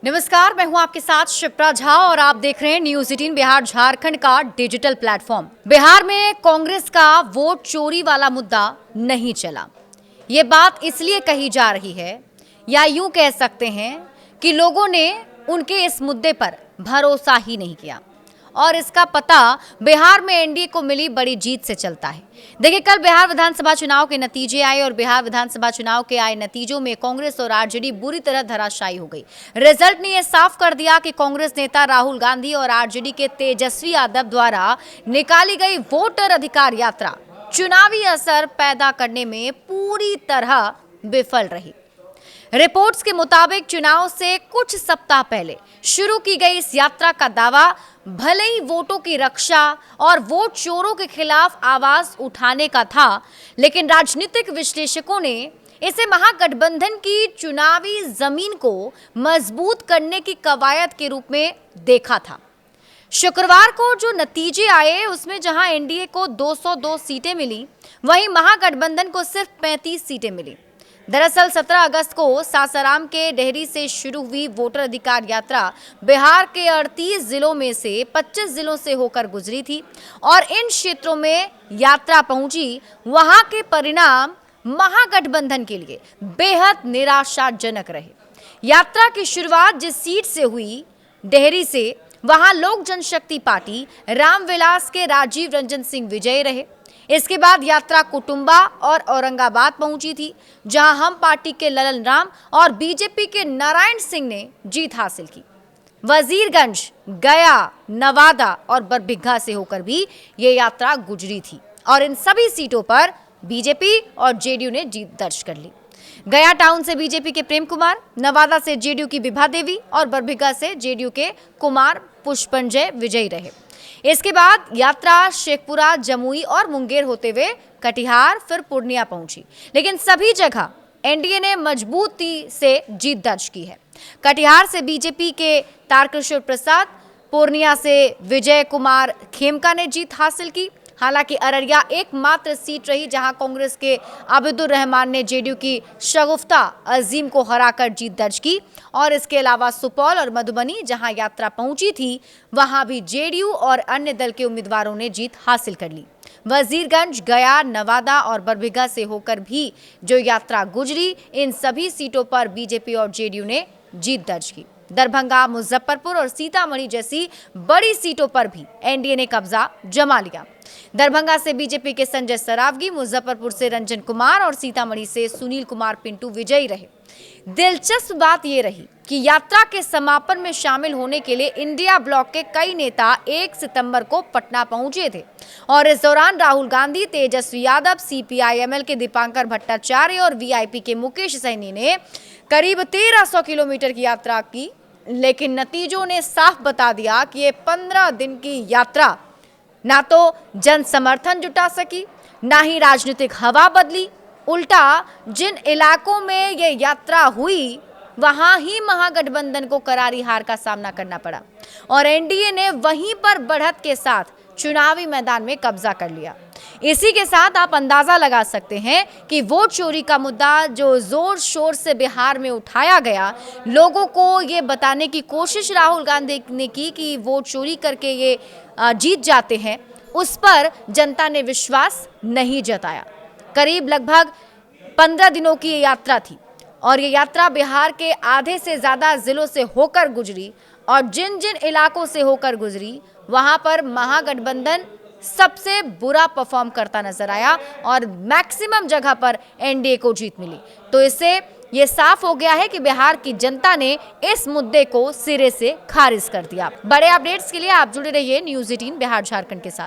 नमस्कार, मैं हूं आपके साथ शिप्रा झा और आप देख रहे हैं न्यूज़ 18 बिहार झारखंड का डिजिटल प्लेटफॉर्म। बिहार में कांग्रेस का वोट चोरी वाला मुद्दा नहीं चला। ये बात इसलिए कही जा रही है, या यूं कह सकते हैं कि लोगों ने उनके इस मुद्दे पर भरोसा ही नहीं किया और इसका पता बिहार में एनडीए को मिली बड़ी जीत से चलता है। देखिए, कल बिहार विधानसभा चुनाव के नतीजे आए और बिहार विधानसभा चुनाव के आए नतीजों में कांग्रेस और आरजेडी बुरी तरह धराशायी हो गई। रिजल्ट ने यह साफ कर दिया कि कांग्रेस नेता राहुल गांधी और आरजेडी के तेजस्वी यादव द्वारा निकाली गई वोटर अधिकार यात्रा चुनावी असर पैदा करने में पूरी तरह विफल रही। रिपोर्ट्स के मुताबिक चुनाव से कुछ सप्ताह पहले शुरू की गई इस यात्रा का दावा भले ही वोटों की रक्षा और वोट चोरों के खिलाफ आवाज उठाने का था, लेकिन राजनीतिक विश्लेषकों ने इसे महागठबंधन की चुनावी जमीन को मजबूत करने की कवायद के रूप में देखा था। शुक्रवार को जो नतीजे आए उसमें जहां एनडीए को 202 सीटें मिली, वहीं महागठबंधन को सिर्फ 35 सीटें मिली। दरअसल 17 अगस्त को सासाराम के डेहरी से शुरू हुई वोटर अधिकार यात्रा बिहार के 38 जिलों में से 25 जिलों से होकर गुजरी थी और इन क्षेत्रों में यात्रा पहुंची वहां के परिणाम महागठबंधन के लिए बेहद निराशाजनक रहे। यात्रा की शुरुआत जिस सीट से हुई, डेहरी से, वहां लोक जनशक्ति पार्टी रामविलास के राजीव रंजन सिंह विजयी रहे। इसके बाद यात्रा कुटुंबा और औरंगाबाद पहुंची थी, जहां हम पार्टी के ललन राम और बीजेपी के नारायण सिंह ने जीत हासिल की। वजीरगंज, गया, नवादा और बरबीघा से होकर भी ये यात्रा गुजरी थी और इन सभी सीटों पर बीजेपी और जेडीयू ने जीत दर्ज कर ली। गया टाउन से बीजेपी के प्रेम कुमार, नवादा से जेडीयू की विभा देवी और बरबीघा से जेडीयू के कुमार पुष्पंजय विजयी रहे। इसके बाद यात्रा शेखपुरा, जमुई और मुंगेर होते हुए कटिहार फिर पूर्णिया पहुंची, लेकिन सभी जगह एनडीए ने मजबूती से जीत दर्ज की है। कटिहार से बीजेपी के तारकिशोर प्रसाद, पूर्णिया से विजय कुमार खेमका ने जीत हासिल की। हालांकि अररिया एकमात्र सीट रही जहां कांग्रेस के आबिदुर रहमान ने जेडीयू की शगुफ्ता अजीम को हराकर जीत दर्ज की और इसके अलावा सुपौल और मधुबनी जहां यात्रा पहुंची थी, वहां भी जेडीयू और अन्य दल के उम्मीदवारों ने जीत हासिल कर ली। वजीरगंज, गया, नवादा और बरबीघा से होकर भी जो यात्रा गुजरी, इन सभी सीटों पर बीजेपी और जेडीयू ने जीत दर्ज की। दरभंगा, मुजफ्फरपुर और सीतामढ़ी जैसी बड़ी सीटों पर भी एनडीए ने कब्जा जमा लिया। दरभंगा से बीजेपी के संजय सरावगी, मुजफ्फरपुर से रंजन कुमार और सीतामढ़ी से सुनील कुमार पिंटू विजयी रहे। दिलचस्प बात यह रही कि यात्रा के समापन में शामिल होने के लिए इंडिया ब्लॉक के कई नेता 1 सितंबर को पटना पहुंचे थे और इस दौरान राहुल गांधी, तेजस्वी यादव, सीपीआई-एमएल के दीपांकर भट्टाचार्य और वीआईपी के मुकेश सहनी ने करीब 1300 किलोमीटर की यात्रा की, लेकिन नतीजों ने साफ बता दिया कि ये 15 दिन की यात्रा ना तो जन समर्थन जुटा सकी, ना ही राजनीतिक हवा बदली। उल्टा जिन इलाकों में ये यात्रा हुई वहां ही महागठबंधन को करारी हार का सामना करना पड़ा और एनडीए ने वहीं पर बढ़त के साथ चुनावी मैदान में कब्जा कर लिया। इसी के साथ आप अंदाजा लगा सकते हैं कि वोट चोरी का मुद्दा जो जोर शोर से बिहार में उठाया गया, लोगों को ये बताने की कोशिश राहुल गांधी ने की कि वोट चोरी करके ये जीत जाते हैं, उस पर जनता ने विश्वास नहीं जताया। करीब लगभग 15 दिनों की ये यात्रा थी और ये यात्रा बिहार के आधे से ज़्यादा जिलों से होकर गुजरी और जिन जिन इलाकों से होकर गुजरी वहां पर महागठबंधन सबसे बुरा परफॉर्म करता नजर आया और मैक्सिमम जगह पर एनडीए को जीत मिली। तो इससे ये साफ हो गया है कि बिहार की जनता ने इस मुद्दे को सिरे से खारिज कर दिया। बड़े अपडेट्स के लिए आप जुड़े रहिए न्यूज़ 18 बिहार झारखंड के साथ।